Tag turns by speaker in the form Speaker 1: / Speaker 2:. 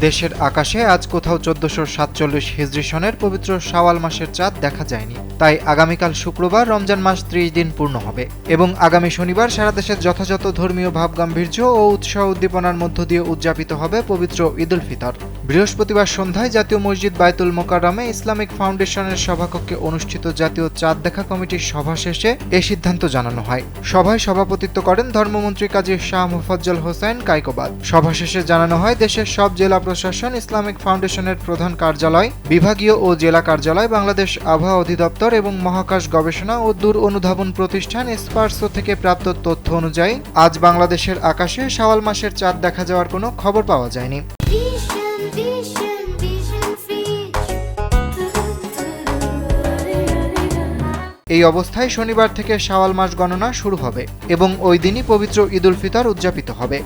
Speaker 1: দেশের আকাশে আজ কোথাও 1447 হিজরি সনের পবিত্র শাওয়াল মাসের চাঁদ দেখা যায়নি। তাই আগামীকাল শুক্রবার রমজান মাস 30 দিন পূর্ণ হবে এবং আগামী শনিবার সারা দেশের যথাযথ ধর্মীয় ভাবগাম্ভীর্য ও উৎসাহ উদ্দীপনার মধ্য দিয়ে উদযাপিত হবে পবিত্র ঈদ উল ফিতর। বৃহস্পতিবার সন্ধ্যায় জাতীয় মসজিদ বায়তুল মোকাররমে ইসলামিক ফাউন্ডেশনের সভাকক্ষে অনুষ্ঠিত জাতীয় চাঁদ দেখা কমিটির সভা শেষে এ সিদ্ধান্ত জানানো হয়। সভায় সভাপতিত্ব করেন ধর্মমন্ত্রী কাজী শাহ মোফাজ্জল হোসেন কায়কোবাদ। সভা শেষে জানানো হয়, দেশের সব জেলা প্রশাসন, ইসলামিক ফাউন্ডেশনের প্রধান কার্যালয়, বিভাগীয় ও জেলা কার্যালয়, বাংলাদেশ আবহাওয়া অধিদপ্তর এবং মহাকাশ গবেষণা ও দূর অনুধাবন প্রতিষ্ঠান স্পারসো থেকে প্রাপ্ত তথ্য অনুযায়ী আজ বাংলাদেশের আকাশে শাওয়াল মাসের চাঁদ দেখা যাওয়ার কোনো খবর পাওয়া যায়নি। এই অবস্থায় শনিবার থেকে শাওয়াল মাস গণনা শুরু হবে এবং ওই দিনই পবিত্র ঈদ উল ফিতর উদযাপিত হবে।